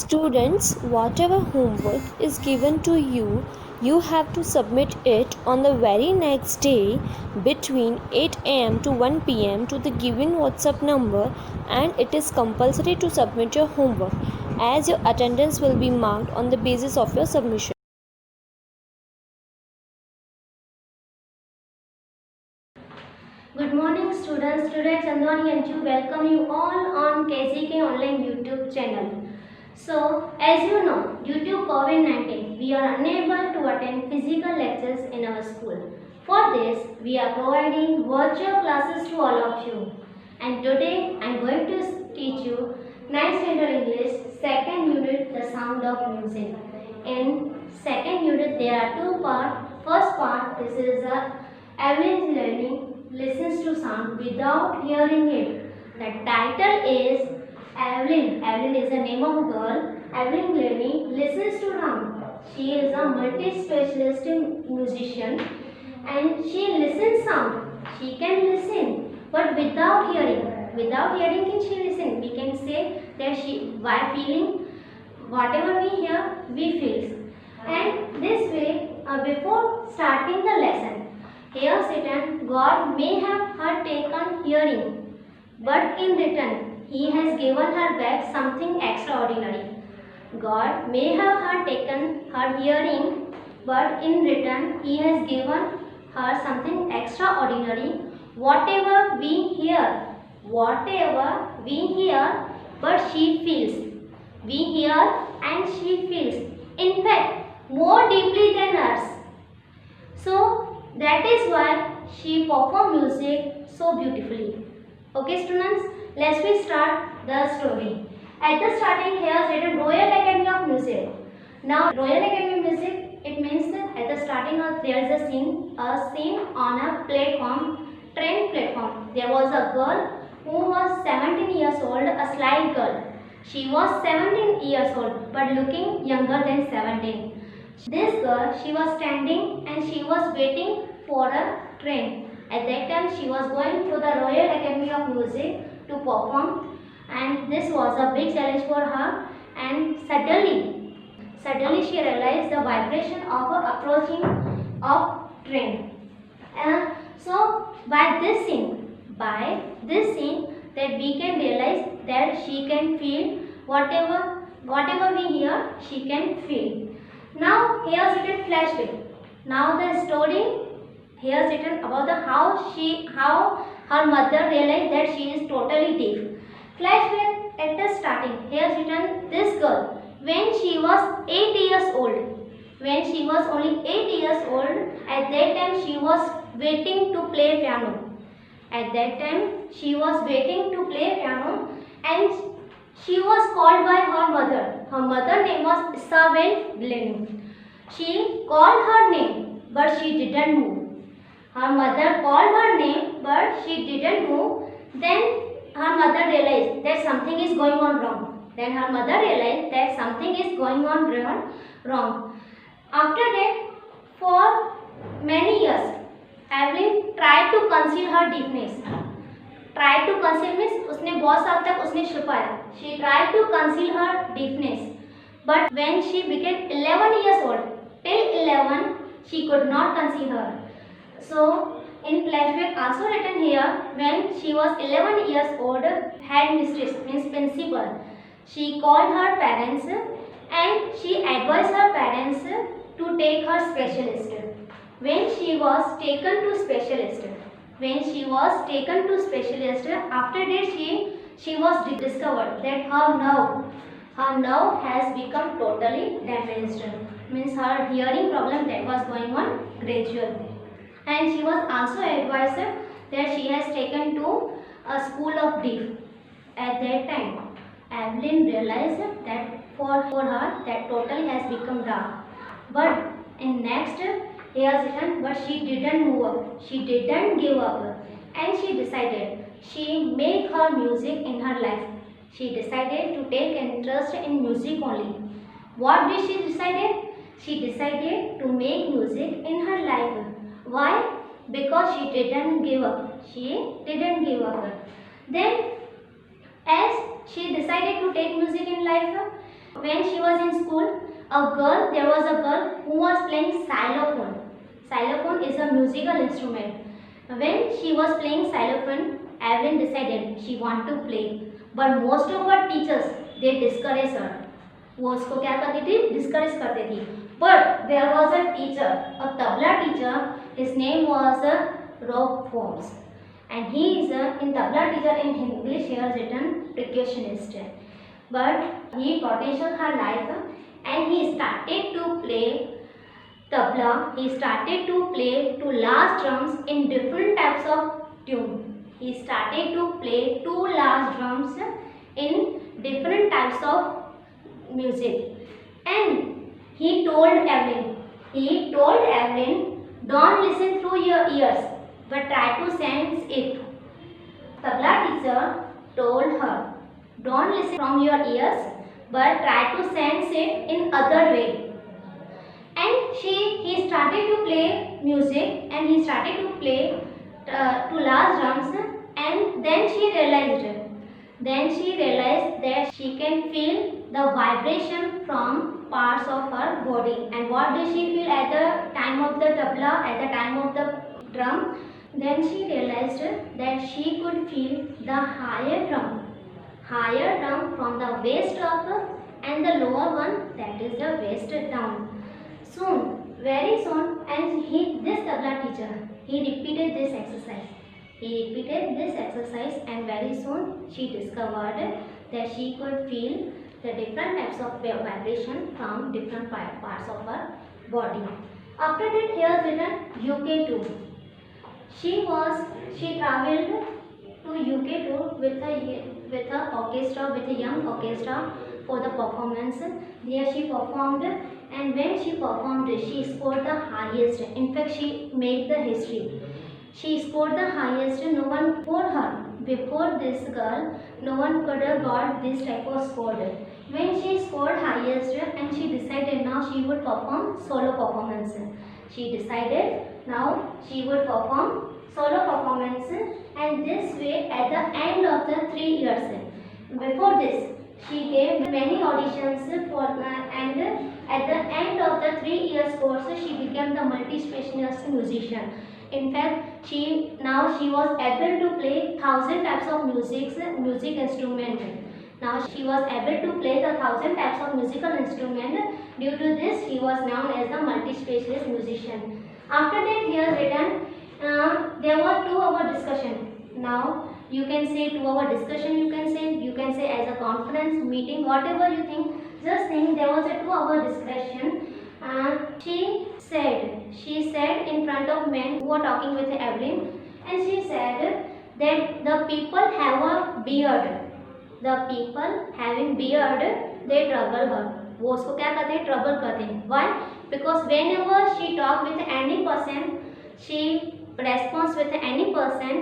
Students, whatever homework is given to you, you have to submit it on the very next day between 8 am to 1 pm to the given WhatsApp number, and it is compulsory to submit your homework as your attendance will be marked on the basis of your submission. Good morning students. Today Chandwani and you welcome you all on KZK online YouTube channel. So as you know, due to COVID-19 we are unable to attend physical lectures in our school. For this we are providing virtual classes to all of you. And today I am going to teach you 9th standard English second unit, the sound of music. In second unit there are two parts. First part, this is a average learning listens to sound without hearing it. The title is Evelyn. Evelyn is the name of a girl. Evelyn Glennie listens to sound. She is a multi-specialist musician and she listens sound. She can listen but without hearing. Without hearing can she listen? We can say that she by feeling whatever we hear we feel. And this way before starting the lesson, here Satan, God may have her taken hearing, but in return, He has given her back something extraordinary. God may have her taken her hearing, but in return, He has given her something extraordinary. Whatever we hear, but she feels. We hear and she feels. In fact, more deeply than us. So, that is why she performed music so beautifully. Okay students, let's start the story. At the starting here is written Royal Academy of Music. Now Royal Academy of Music, it means that at the starting of there is a scene on a platform, train platform. There was a girl who was 17 years old, a slight girl. She was 17 years old but looking younger than 17. This girl, she was standing and she was waiting for a train. At that time, she was going to the Royal Academy of Music to perform, and this was a big challenge for her. And suddenly she realized the vibration of a approaching of train. So by this scene, that we can realize that she can feel whatever we hear, she can feel. Now here is written flashback. Now the story here is written about the how her mother realized that she is totally deaf. Flashback at the starting. Here is written this girl when she was 8 years old. When she was only 8 years old, at that time she was waiting to play piano. At that time she was waiting to play piano and she was called by her mother. Her mother name was Isabel Glennie. She called her name, but she didn't move. Her mother called her name, but she didn't move. Then her mother realized that something is going on wrong. Wrong. After that, for many years, Evelyn tried to conceal her deafness. Try to conceal means उसने बहुत साल तक उसने छुपाया. She tried to conceal her deafness, but when she became 11 years old, till 11 she could not conceal her. So in flashback also written here, when she was 11 years old, headmistress means principal, she called her parents and she advised her parents to take her specialist. When she was taken to specialist, after that she was discovered that her nerve has become totally damaged. Means her hearing problem that was going on gradually. And she was also advised that she has taken to a school of deaf. At that time, Evelyn realized that for her that totally has become dark. But in next year's return, but she didn't move up. She didn't give up. And she decided she make her music in her life. She decided to take interest in music only. What did she decided? She decided to make music in her life. Why? Because she didn't give up. Then as she decided to take music in life, When she was in school, there was a girl who was playing xylophone. Xylophone is a musical instrument. When she was playing xylophone, Evelyn decided she want to play. But most of her teachers, they discouraged her. वो उसको क्या करती थी, discourage करती थी. But there was a teacher, a tabla teacher. His name was Rob Forbes, and he is in tabla teacher in English. He has written percussionist. But he potential her life, and he started to play tabla. He started to play two large drums in different types of tune. He started to play two large drums in different types of music, and he told Evelyn, don't listen through your ears, but try to sense it. Tabla teacher told her, don't listen from your ears, but try to sense it in other way. And he started to play music, and he started to play two large drums, and then she realized that she can feel the vibration from parts of her body. And what did she feel at the time of the tabla, at the time of the drum? Then she realized that she could feel the higher drum from the waist up, and the lower one, that is the waist down. Very soon, and this tabla teacher, he repeated this exercise. And very soon she discovered that she could feel the different types of vibration from different parts of her body. After that, here is written UK tour. She traveled to UK tour with a young orchestra for the performance. There she performed, and when she performed, she scored the highest. In fact, she made the history. She scored the highest. No one before this girl, no one could have got this type of score. When she scored highest, and she decided now she would perform solo performance. She decided now she would perform solo performance, and this way at the end of the 3 years. Before this, she gave many auditions and at the end of the 3 years course, she became the multi-specialist musician. In fact, she was able to play 1,000 types of music instrument. Now she was able to play the 1,000 types of musical instrument. Due to this, she was known as the multi-specialist musician. After that, here written, there was 2-hour discussion. Now you can say 2-hour discussion. You can say as a conference meeting, whatever you think. Just think there was a 2-hour discussion. She said in front of men who were talking with Evelyn, and she said that the people have a beard. The people having beard, they trouble her. वो उसको क्या करते हैं, trouble करते हैं. Why? Because whenever she talk with any person, she responds with any person,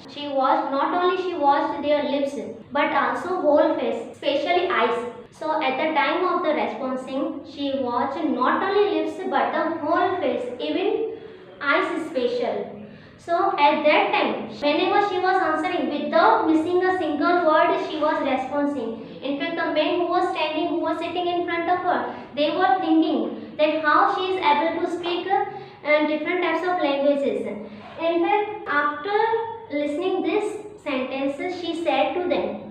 she watched their lips, but also whole face, especially eyes. So at the time of the responding, she watched not only lips but the whole face, even eyes is special. So at that time, whenever she was answering without missing a single word, she was responding. In fact, the men who was sitting in front of her, they were thinking that how she is able to speak different types of languages. In fact, after listening this sentences, she said to them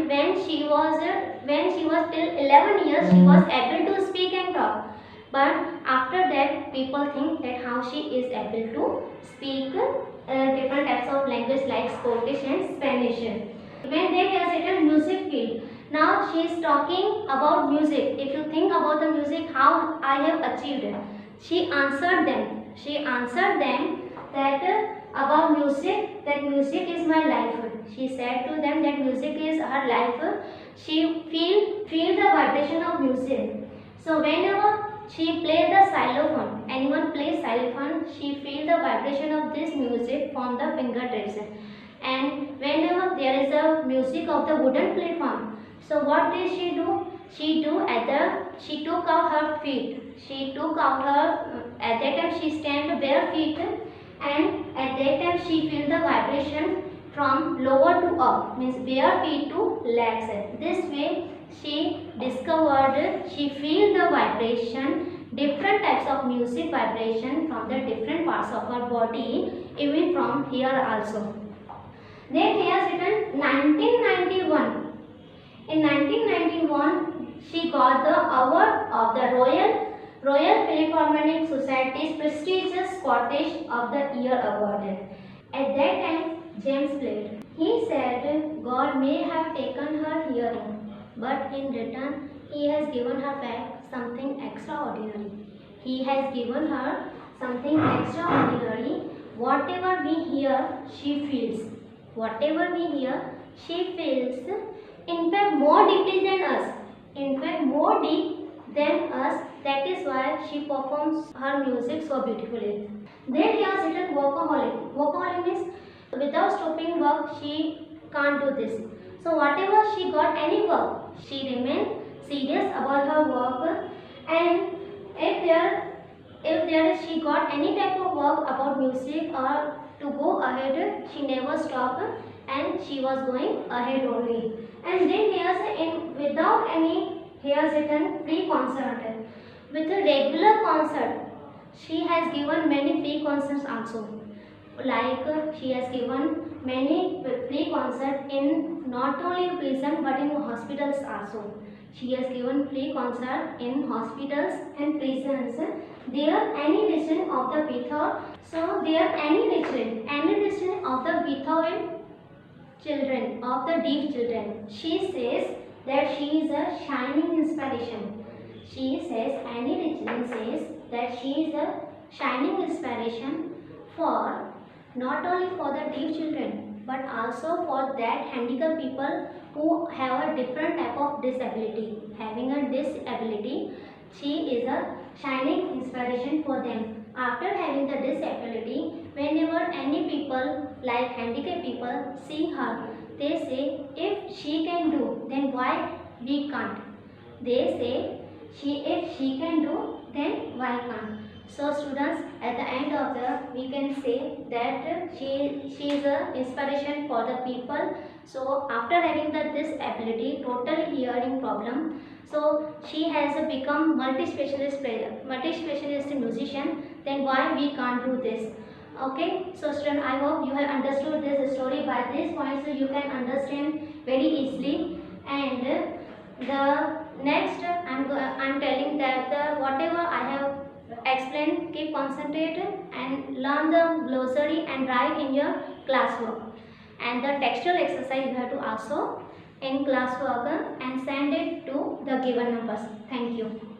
when she was till 11 years, she was able to speak and talk. But after that, people think that how she is able to speak different types of language like Scottish and Spanish. When they have written music field, now she is talking about music. If you think about the music, how I have achieved, she answered them that about music, that music is my life. She said to them that music is her life. She feel the vibration of music. So whenever she played the xylophone, anyone plays xylophone, she feel the vibration of this music from the fingertips. And whenever there is a music of the wooden platform, so what did she do? She took out her feet. At that time she stand bare feet, and at that time she feel the vibration from lower to up, means bare feet to legs. This way she discovered, she feel the vibration, different types of music vibration from the different parts of her body, even from here also. Then he has written 1991. In 1991, she got the award of the Royal Philharmonic Society's prestigious Scottish of the Year award. At that time, James played. He said God may have taken her hearing, but in return, He has given her back something extraordinary. He has given her something extraordinary. Whatever we hear, she feels. Whatever we hear, she feels. In fact, more deeply than us. In fact, more deep than us. That is why she performs her music so beautifully. Then he has written workaholic. Workaholic means without stopping work, she can't do this. So whatever she got any work, she remained serious about her work. And if she got any type of work about music or to go ahead, she never stopped and she was going ahead only. And then without any, he has written free concert. With a regular concert, she has given many free concerts also. Like she has given many free concerts in not only prison but in hospitals also. She has given free concert in hospitals and prisons. There any listening of the Beethoven. So there any listening of the Beethoven children, of the deaf children. She says that she is a shining inspiration. She says, Annie Richardson says that she is a shining inspiration for not only for the deaf children but also for that handicapped people who have a different type of disability. Having a disability, she is a shining inspiration for them. After having the disability, whenever any people like handicapped people see her, they say, if she can do, then why we can't? They say, if she can do, then why can't? So students, at the end of we can say that she is a inspiration for the people. So after having this ability, total hearing problem, so she has become multi-specialist musician. Then why we can't do this? Okay, so student, I hope you have understood this story. By this point, so you can understand very easily. And the next, I'm telling that whatever I have explained, keep concentrated and learn the glossary and write in your classwork. And the textual exercise you have to also in classwork and send it to the given numbers. Thank you.